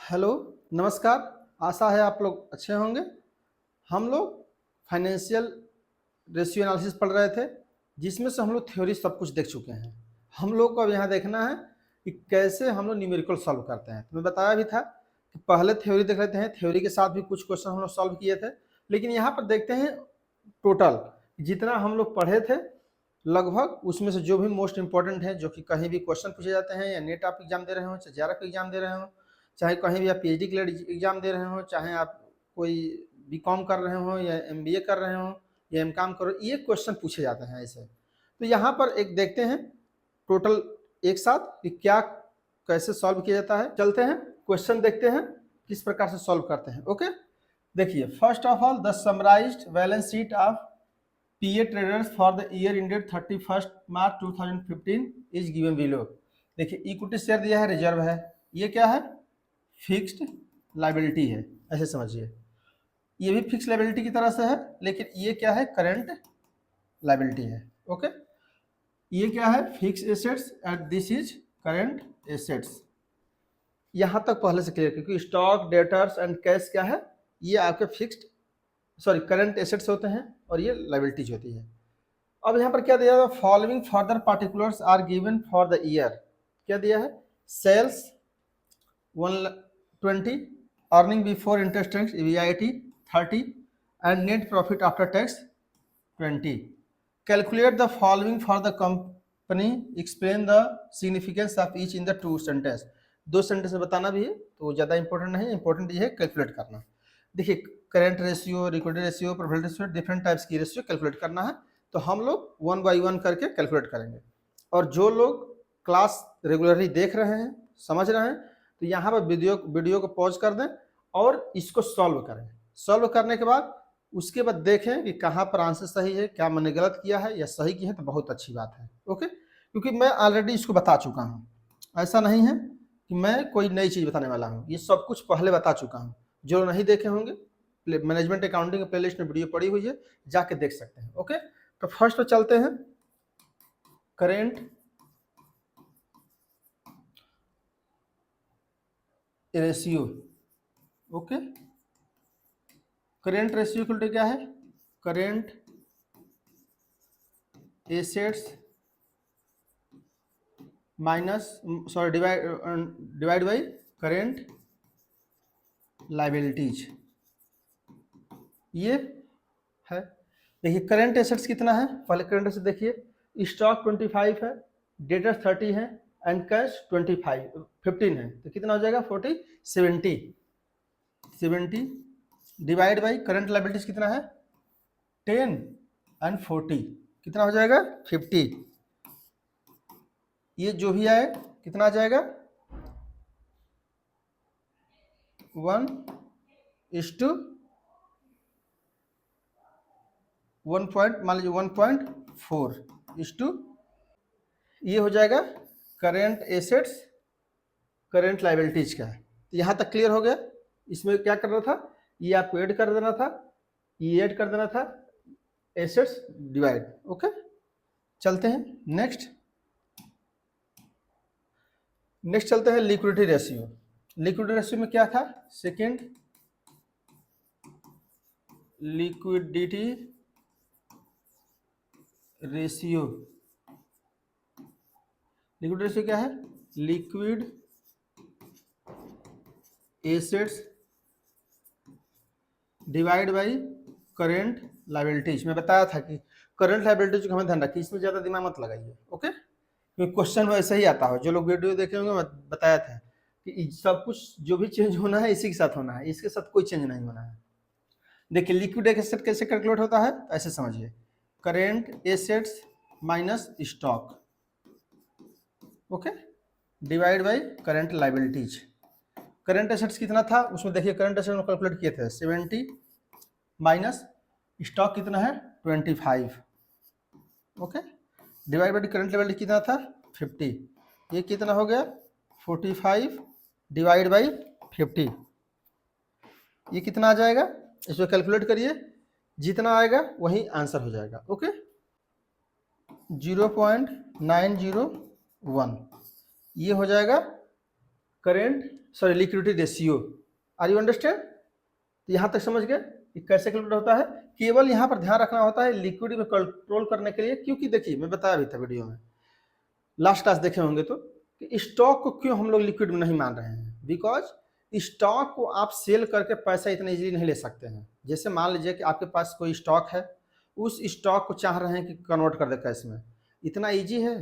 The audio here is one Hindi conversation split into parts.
हेलो, नमस्कार। आशा है आप लोग अच्छे होंगे। हम लोग फाइनेंशियल रेशियो एनालिसिस पढ़ रहे थे, जिसमें से हम लोग थ्योरी सब कुछ देख चुके हैं। हम लोग को अब यहाँ देखना है कि कैसे हम लोग न्यूमेरिकल सॉल्व करते हैं। तो मैं बताया भी था कि पहले थ्योरी देख लेते हैं, थ्योरी के साथ भी कुछ क्वेश्चन हम लोग सॉल्व किए थे। लेकिन यहाँ पर देखते हैं टोटल जितना हम लोग पढ़े थे लगभग, उसमें से जो भी मोस्ट इंपॉर्टेंट है, जो कि कहीं भी क्वेश्चन पूछे जाते हैं, या नेट आप एग्जाम दे रहे हो, चाहे JRF एग्जाम दे रहे हो, चाहे कहीं भी आप PhD के लिए एग्जाम दे रहे हो, चाहे आप कोई BCom कर रहे हो या MBA कर रहे हो या MCom कर रहे हो, ये क्वेश्चन पूछे जाते हैं ऐसे। तो यहाँ पर एक देखते हैं टोटल एक साथ कि क्या कैसे सॉल्व किया जाता है। चलते हैं क्वेश्चन देखते हैं किस प्रकार से सॉल्व करते हैं। ओके, देखिए, first of all the summarised balance sheet of PA traders for the year ended 31st March 2015 is given below। देखिए, इक्विटी शेयर दिया है, रिजर्व है, ये क्या है, फिक्स्ड लाइबिलिटी है, ऐसे समझिए। ये भी फिक्स लाइबिलिटी की तरह से है, लेकिन ये क्या है, करंट लाइबिलिटी है। ओके, ये क्या है, fix assets and this is current assets. यहां तक पहले से क्लियर, क्योंकि स्टॉक, डेटर्स एंड कैश क्या है, ये आपके फिक्स्ड करंट एसेट्स होते हैं और ये लाइबिलिटीज होती है। अब यहाँ पर क्या दिया है, following further particulars are given for the year. क्या दिया है, sales 120, earning before interest tax EBIT 30 and net profit after tax 20। Calculate the following for the company, explain the significance of each in the two sentence. दो सेंटेंस में बताना भी है, तो ज़्यादा इंपॉर्टेंट नहीं, इंपॉर्टेंट ये है कैलकुलेट करना। देखिए, current ratio, liquidity ratio, profit ratio, different types की रेशियो कैलकुलेट करना है। तो हम लोग 1 बाई 1 करके कैलकुलेट करेंगे। और जो लोग क्लास रेगुलरली देख रहे हैं, समझ रहे हैं, तो यहाँ पर वीडियो को पॉज कर दें और इसको सॉल्व करें। सॉल्व करने के बाद उसके बाद देखें कि कहाँ पर आंसर सही है, क्या मैंने गलत किया है या सही किया है, तो बहुत अच्छी बात है। ओके, क्योंकि मैं ऑलरेडी इसको बता चुका हूँ, ऐसा नहीं है कि मैं कोई नई चीज़ बताने वाला हूँ, ये सब कुछ पहले बता चुका हूँ। जो नहीं देखे होंगे, मैनेजमेंट अकाउंटिंग प्लेलिस्ट में वीडियो पड़ी हुई है, जाके देख सकते हैं। ओके, तो फर्स्ट तो चलते हैं current ratio. Okay, current ratio equal to क्या है, current assets minus divide by current liabilities, ये है। देखिए, करेंट एसेट्स कितना है, पहले करेंट एसेट्स देखिए, स्टॉक 25 है, डेटर 30 है एंड कैश 15 है, तो कितना हो जाएगा 70 डिवाइड बाई करंट लाइबिलिटीज कितना है 10 एंड 40, कितना हो जाएगा 50। ये जो भी आए कितना आ जाएगा 1:1 मान लीजिए 1.4 ये हो जाएगा करेंट एसेट्स करेंट लाइबिलिटीज का। तो यहाँ तक क्लियर हो गया। इसमें क्या करना था, ये आपको ऐड कर देना था, ये ऐड कर देना था, एसेट्स डिवाइड। ओके, चलते हैं नेक्स्ट चलते हैं लिक्विडिटी रेशियो। लिक्विडिटी रेशियो में क्या था, second liquidity ratio. Liquidity ratio क्या है, liquid assets divide by current liabilities. मैं बताया था कि करेंट लाइबिलिटीज को हमें ध्यान रखिए, इसमें ज़्यादा दिमाग मत लगाइए। ओके, क्योंकि क्वेश्चन वैसे ही आता हो, जो लोग वीडियो देखे होंगे मैं बताया था कि सब कुछ जो भी चेंज होना है इसी के साथ होना है, इसके साथ कोई चेंज नहीं होना है। देखिए, लिक्विड एसेट कैसे कैलकुलेट होता है, ऐसे समझिए, current assets minus stock, okay, divide by current liabilities. Current assets कितना था, उसमें देखिए करंट एसेट्स में कैलकुलेट किए थे 70 माइनस स्टॉक कितना है 25, okay, divide by current liability कितना था 50, ये कितना हो गया 45 डिवाइड बाई 50, ये कितना आ जाएगा, इसको कैलकुलेट करिए, जितना आएगा वही आंसर हो जाएगा। ओके, 0.901 ये हो जाएगा current sorry liquidity ratio. Are you understand? तो यहाँ तक समझ गए कि कैसे कैलकुलेट होता है। केवल यहाँ पर ध्यान रखना होता है लिक्विडिटी में कंट्रोल करने के लिए, क्योंकि देखिए मैं बताया भी था वीडियो में, लास्ट क्लास देखे होंगे तो, कि स्टॉक को क्यों हम लोग लिक्विड में नहीं मान रहे हैं। बिकॉज स्टॉक को आप सेल करके पैसा इतना इजीली नहीं ले सकते हैं। जैसे मान लीजिए कि आपके पास कोई स्टॉक है, उस स्टॉक को चाह रहे हैं कि कन्वर्ट कर दे कैश में, इतना इजी है?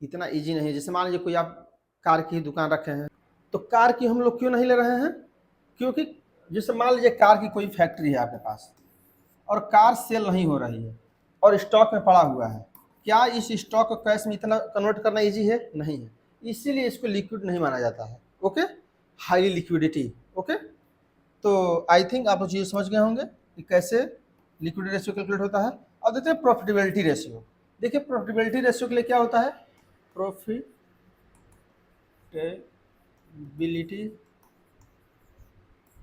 इतना इजी नहीं है। जैसे मान लीजिए कोई आप कार की दुकान रखे हैं, तो कार की हम लोग क्यों नहीं ले रहे हैं? क्योंकि जैसे मान लीजिए कार की कोई फैक्ट्री है आपके पास और कार सेल नहीं हो रही है और स्टॉक में पड़ा हुआ है, क्या इस स्टॉक को कैश में इतना कन्वर्ट करना इजी है? नहीं है। इसीलिए इसको लिक्विड नहीं माना जाता है। Okay, highly liquidity. ओके, तो आई थिंक आप लोग चीज़ समझ गए होंगे कि कैसे लिक्विडिटी रेशियो कैलकुलेट होता है। अब देखते हैं प्रॉफिटेबिलिटी रेशियो। देखिए प्रॉफिटेबिलिटी रेशियो के लिए क्या होता है, प्रॉफिटेबिलिटी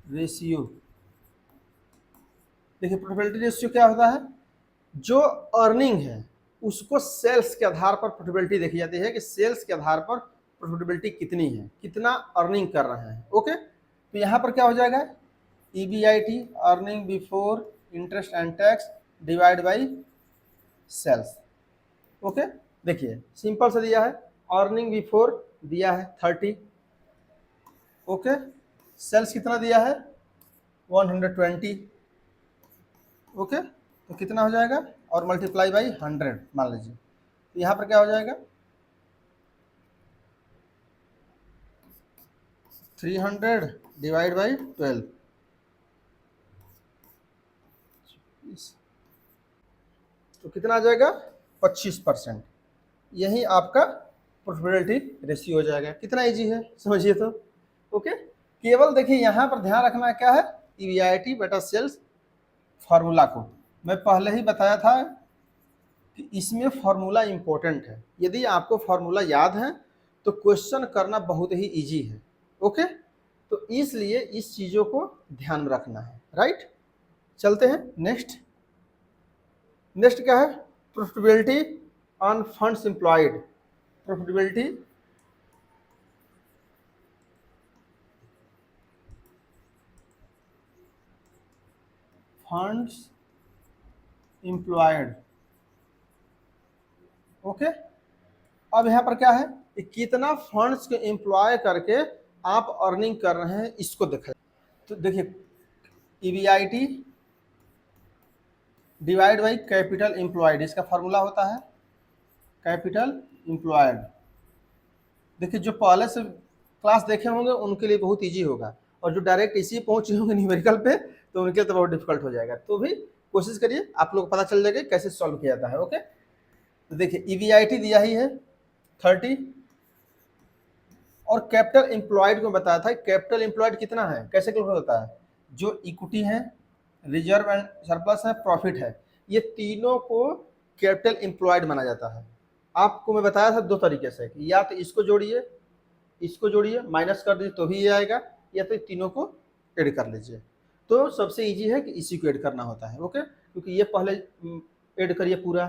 रेशियो। देखिए प्रॉफिटेबिलिटी रेशियो क्या होता है, जो अर्निंग है उसको सेल्स के आधार पर प्रॉफिटेबिलिटी देखी जाती है कि सेल्स के आधार पर प्रॉफिटेबिलिटी कितनी है, कितना अर्निंग कर रहे हैं। ओके, तो यहाँ पर क्या हो जाएगा, EBIT earning before interest and tax divide by sales. Okay, देखिए सिंपल से दिया है, अर्निंग बिफोर दिया है 30। ओके, सेल्स कितना दिया है 120। ओके, तो कितना हो जाएगा, और मल्टीप्लाई बाई 100 मान लीजिए, तो यहाँ पर क्या हो जाएगा 300 डिवाइड बाई 12, तो कितना आ जाएगा 25%। यही आपका प्रॉफिटेबिलिटी रेशियो हो जाएगा। कितना इजी है समझिए तो। ओके, केवल देखिए यहाँ पर ध्यान रखना क्या है, EBIT बेटा सेल्स फार्मूला को मैं पहले ही बताया था कि इसमें फार्मूला इंपॉर्टेंट है। यदि आपको फार्मूला याद है तो क्वेश्चन करना बहुत ही इजी है। ओके, तो इसलिए इस चीज़ों को ध्यान में रखना है। राइट, चलते हैं नेक्स्ट। नेक्स्ट क्या है, profitability on funds employed. Profitability funds employed. Okay, अब यहाँ पर क्या है कि कितना फंड्स को एम्प्लॉय करके आप अर्निंग कर रहे हैं, इसको देखा। तो देखिए EBIT divide by capital employed, इसका फार्मूला होता है कैपिटल एम्प्लॉयड। देखिए जो पहले से क्लास देखे होंगे उनके लिए बहुत इजी होगा, और जो डायरेक्ट इसी पहुंचे होंगे न्यूमेरिकल पे तो उनके लिए तो बहुत डिफिकल्ट हो जाएगा। तो भी कोशिश करिए, आप लोग को पता चल जाएगा कैसे सॉल्व किया जाता है। ओके, तो देखिए EBIT दिया ही है 30, और कैपिटल एम्प्लॉयड को बताया था कैपिटल एम्प्लॉयड कितना है, कैसे कैलकुलेट होता है, जो इक्विटी है, रिजर्व एंड सरप्लस है, प्रॉफिट है, ये तीनों को कैपिटल एम्प्लॉयड माना जाता है। आपको मैं बताया था दो तरीके से, कि या तो इसको जोड़िए माइनस कर दीजिए तो भी ये आएगा, या तो तीनों को ऐड कर लीजिए। तो सबसे इजी है कि इसी को ऐड करना होता है। ओके, क्योंकि ये पहले ऐड करिए पूरा,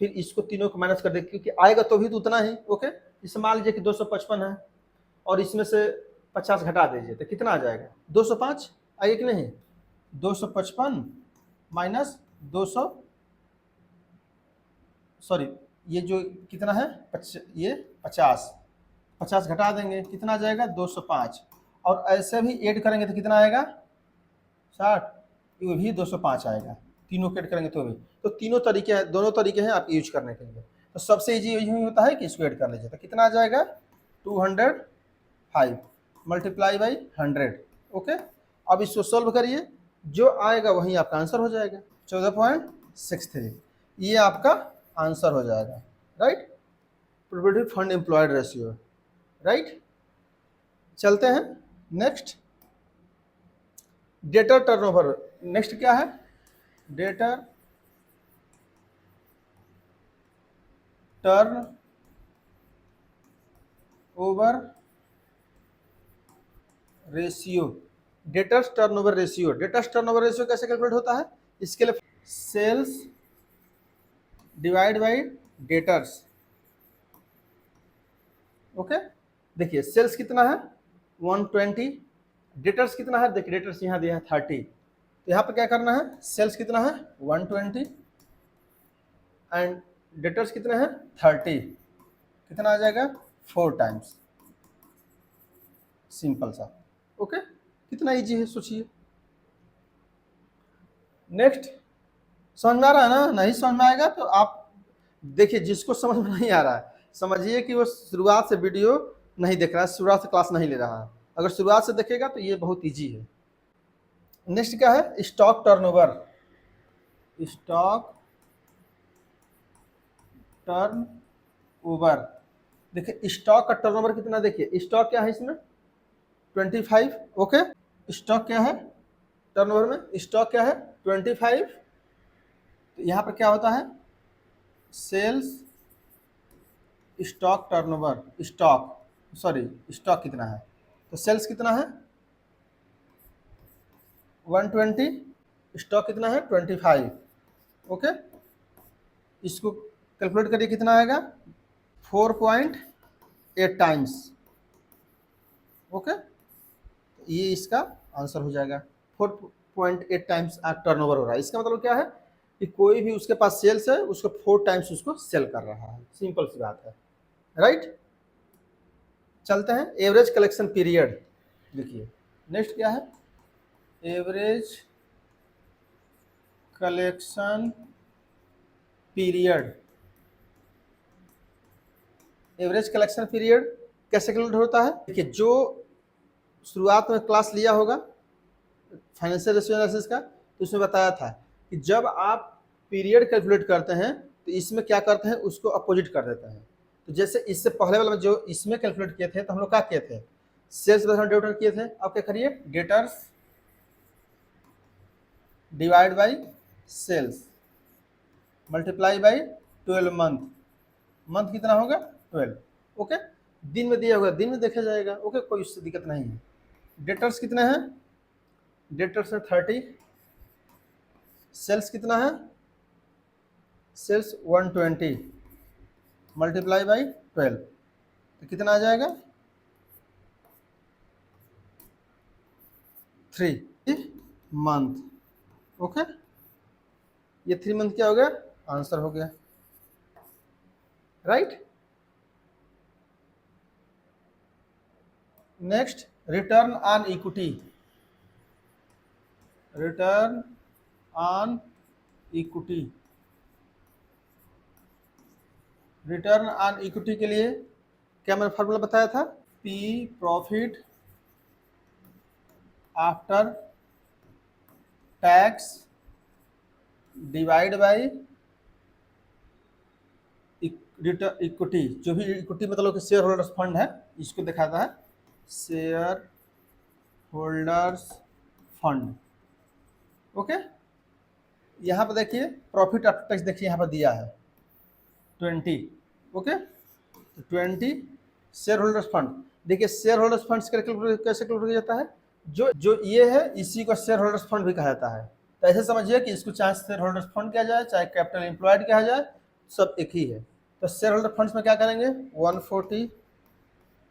फिर इसको तीनों को माइनस कर दे, क्योंकि आएगा तो भी तो उतना ही। ओके, इसे मान लीजिए कि 255 है और इसमें से 50 घटा दीजिए तो कितना आ जाएगा 205 आएगा कि नहीं, 255 माइनस 200, सॉरी ये जो कितना है ये 50 घटा देंगे कितना आ जाएगा 205, और ऐसे भी ऐड करेंगे तो कितना आएगा 60, ये भी 205 आएगा, तीनों को ऐड करेंगे तो भी। तो तीनों तरीके हैं, दोनों तरीके हैं आप यूज करने के लिए। तो सबसे इजी यही होता है कि इसको ऐड कर लीजिए, तो कितना आ जाएगा 205 मल्टीप्लाई बाई 100। ओके, अब इसको सॉल्व करिए, जो आएगा वही आपका आंसर हो जाएगा 14.63, ये आपका आंसर हो जाएगा। Right, probability fund employed ratio. Right, चलते हैं नेक्स्ट, डेटर टर्नओवर। नेक्स्ट क्या है, debtor turnover ratio. Debtors turnover ratio, debtors turnover ratio कैसे कैलकुलेट होता है, इसके लिए sales divide by debtors. Okay, देखिए सेल्स कितना है 120, डेटर्स कितना है, देखिए डेटर्स यहाँ दिया है 30, तो यहाँ पर क्या करना है, सेल्स कितना है 120 एंड डेटर्स कितने हैं 30, कितना आ जाएगा 4 टाइम्स, सिंपल सा। ओके, कितना इजी है सोचिए। नेक्स्ट, समझ में आ रहा है ना, नहीं समझ में आएगा तो आप देखिए, जिसको समझ में नहीं आ रहा है समझिए कि वो शुरुआत से वीडियो नहीं देख रहा है, शुरुआत से क्लास नहीं ले रहा है। अगर शुरुआत से देखेगा तो ये बहुत इजी है। नेक्स्ट क्या है, स्टॉक टर्नओवर। स्टॉक टर्नओवर, देखिए स्टॉक का टर्नओवर कितना, देखिए स्टॉक क्या है इसमें 25, ओके। स्टॉक क्या है टर्नओवर में, स्टॉक क्या है 25, तो यहाँ पर क्या होता है सेल्स स्टॉक टर्नओवर, स्टॉक कितना है, तो सेल्स कितना है 120, स्टॉक कितना है 25, ओके। इसको कैलकुलेट करिए कितना आएगा 4.8 टाइम्स, ओके। ये इसका आंसर हो जाएगा, 4.8 टाइम्स टर्नओवर हो रहा है। इसका मतलब क्या है कि कोई भी उसके पास सेल्स है उसको 4 टाइम्स उसको सेल कर रहा है, सिंपल सी बात है, राइट। चलते हैं एवरेज कलेक्शन पीरियड, देखिए नेक्स्ट क्या है average collection period. Average collection period कैसे कैलकुलेट होता है, देखिए जो शुरुआत में क्लास लिया होगा फाइनेंशियल रेशियो एनालिसिस का, तो उसमें बताया था कि जब आप पीरियड कैलकुलेट करते हैं तो इसमें क्या करते हैं उसको अपोजिट कर देते हैं। तो जैसे इससे पहले वाला में जो इसमें कैलकुलेट किए थे तो हम लोग क्या किए थे, सेल्स प्लस डेटर किए थे। अब क्या करिए debtors divide by sales multiply by 12 month, month कितना होगा 12, ओके। दिन में दिया होगा दिन में देखा जाएगा, ओके, कोई उससे दिक्कत नहीं है। डेटर्स कितने हैं, डेटर्स है 30, सेल्स कितना है सेल्स 120 मल्टीप्लाई बाई 12, तो कितना आ जाएगा 3 मंथ, ओके। ये 3 मंथ क्या हो गया, आंसर हो गया, right. Next return on equity, return on equity. Return on equity के लिए क्या मैंने फार्मूला बताया था, P profit after tax divide by equity, जो भी इक्विटी मतलब कि शेयर होल्डर्स फंड है, इसको दिखाता है शेयर होल्डर्स फंड, ओके। यहाँ पर देखिए प्रॉफिट आफ्टर टैक्स, देखिए यहाँ पर दिया है 20, ओके, तो 20 शेयर होल्डर्स फंड। देखिए शेयर होल्डर्स फंड कैसे कैलकुलेट किया जाता है, जो जो ये है इसी को शेयर होल्डर्स फंड भी कहा जाता है। तो ऐसे समझिए कि इसको चाहे शेयर होल्डर्स फंड कहा जाए चाहे कैपिटल एम्प्लॉयड कहा जाए, सब एक ही है। तो शेयर होल्डर फंड्स में क्या करेंगे 140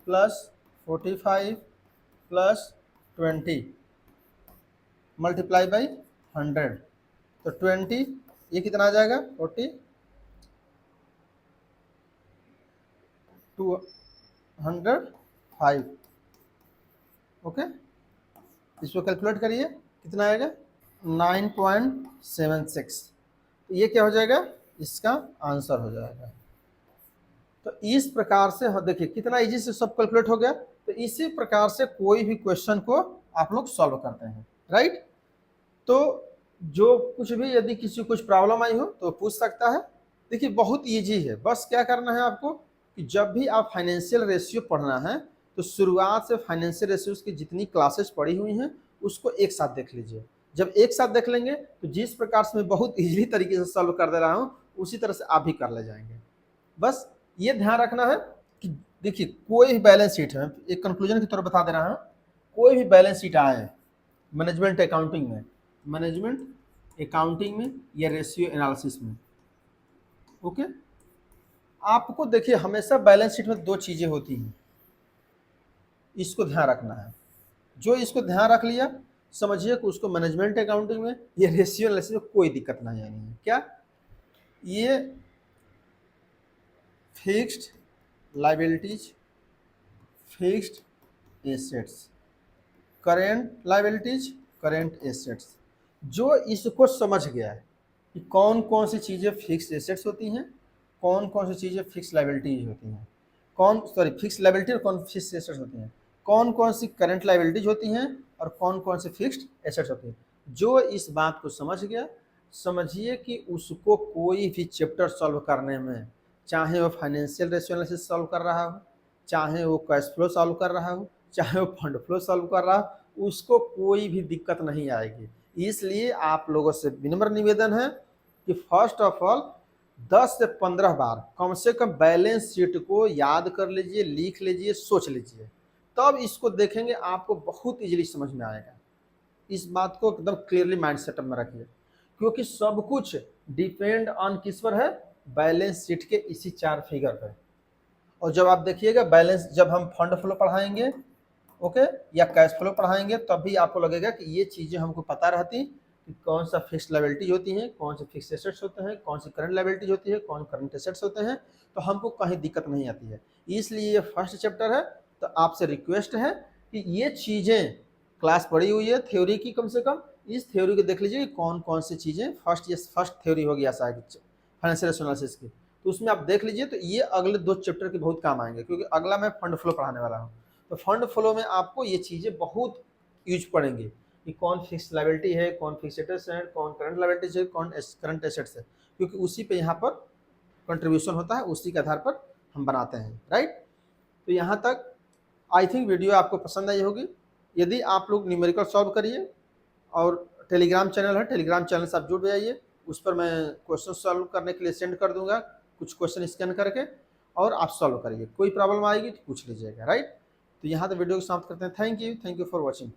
प्लस 45 प्लस 20 मल्टीप्लाई बाई 100, तो 20 ये कितना आ जाएगा 40 205, ओके। इसको कैलकुलेट करिए कितना आएगा 9.76, तो ये क्या हो जाएगा इसका आंसर हो जाएगा। तो इस प्रकार से देखिए कितना इजी से सब कैलकुलेट हो गया। तो इसी प्रकार से कोई भी क्वेश्चन को आप लोग सॉल्व करते हैं, राइट। तो जो कुछ भी यदि किसी को कुछ प्रॉब्लम आई हो तो पूछ सकता है। देखिए बहुत इजी है, बस क्या करना है आपको कि जब भी आप फाइनेंशियल रेशियो पढ़ना है तो शुरुआत से फाइनेंशियल रेशियोज की जितनी क्लासेस पढ़ी हुई हैं उसको एक साथ देख लीजिए। जब एक साथ देख लेंगे तो जिस प्रकार से मैं बहुत इजीली तरीके से सॉल्व कर दे रहा हूँ उसी तरह से आप भी कर ले जाएंगे। बस ये ध्यान रखना है कि देखिए कोई भी बैलेंस शीट है, एक कंक्लूजन की तरह बता दे रहा हूँ, कोई भी बैलेंस शीट आए मैनेजमेंट अकाउंटिंग में या रेशियो एनालिसिस में, ओके। आपको देखिए हमेशा बैलेंस शीट में दो चीजें होती हैं, इसको ध्यान रखना है। जो इसको ध्यान रख लिया, समझिए कि उसको मैनेजमेंट अकाउंटिंग में ये रेशियो एनालिसिस में कोई दिक्कत नहीं आनी है। क्या ये fixed liabilities, fixed assets, current liabilities, current assets, जो इसको समझ गया है कि कौन कौन सी चीज़ें फिक्स्ड एसेट्स होती हैं, कौन कौन सी चीज़ें फिक्स्ड लाइबिलिटीज होती हैं, फिक्स्ड लाइबिलिटी और कौन फिक्स्ड एसेट्स होती हैं, कौन कौन सी करंट लाइबिलिटीज होती हैं और कौन कौन सी फिक्स्ड एसेट्स होती हैं, जो इस बात को समझ गया, समझिए कि उसको कोई भी चैप्टर सॉल्व करने में, चाहे वो फाइनेंशियल रेशियो एनालिसिस सॉल्व कर रहा हो, चाहे वो कैश फ्लो सॉल्व कर रहा हो, चाहे वो फंड फ्लो सॉल्व कर रहा हो, उसको कोई भी दिक्कत नहीं आएगी। इसलिए आप लोगों से विनम्र निवेदन है कि फर्स्ट ऑफ ऑल 10 से 15 बार कम से कम बैलेंस शीट को याद कर लीजिए, लिख लीजिए, सोच लीजिए, तब इसको देखेंगे आपको बहुत इजीली समझ में आएगा। इस बात को एकदम क्लियरली माइंड सेटअप में रखिए, क्योंकि सब कुछ डिपेंड ऑन किस पर है, बैलेंस शीट के इसी 4 फिगर पर। और जब आप देखिएगा बैलेंस, जब हम फंड फ्लो पढ़ाएंगे ओके या कैश फ्लो पढ़ाएंगे, तब भी आपको लगेगा कि ये चीज़ें हमको पता रहती कि कौन सा फिक्स्ड लायबिलिटीज होती हैं, कौन से फिक्स्ड एसेट्स होते हैं, कौन सी करंट लायबिलिटीज होती है, कौन करंट एसेट्स होते हैं, तो हमको कहीं दिक्कत नहीं आती है। इसलिए ये फर्स्ट चैप्टर है, तो आपसे रिक्वेस्ट है कि ये चीज़ें क्लास पढ़ी हुई है थ्योरी की, कम से कम इस थ्योरी को देख लीजिए कि कौन कौन सी चीज़ें, फर्स्ट थ्योरी हो गया फाइनेंशियल एनालिसिस की, तो उसमें आप देख लीजिए, तो ये अगले 2 चैप्टर के बहुत काम आएंगे, क्योंकि अगला मैं फंड फ्लो पढ़ाने वाला हूँ। तो फंड फ्लो में आपको ये चीज़ें बहुत यूज पड़ेंगी कि कौन फिक्स लायबिलिटी है, कौन फिक्स एसेट्स है, कौन करंट लायबिलिटीज है, कौन करंट एसेट्स है, क्योंकि उसी पे यहाँ पर कंट्रीब्यूशन होता है, उसी के आधार पर हम बनाते हैं, राइट। तो यहाँ तक आई थिंक वीडियो आपको पसंद आई होगी। यदि आप लोग न्यूमेरिकल सॉल्व करिए, और टेलीग्राम चैनल है, टेलीग्राम चैनल से आप जुड़ जाइए, उस पर मैं क्वेश्चन सॉल्व करने के लिए सेंड कर दूंगा, कुछ क्वेश्चन स्कैन करके, और आप सॉल्व करिए। कोई प्रॉब्लम आएगी तो पूछ लीजिएगा, राइट। तो यहाँ तो वीडियो को समाप्त करते हैं। Thank you for watching.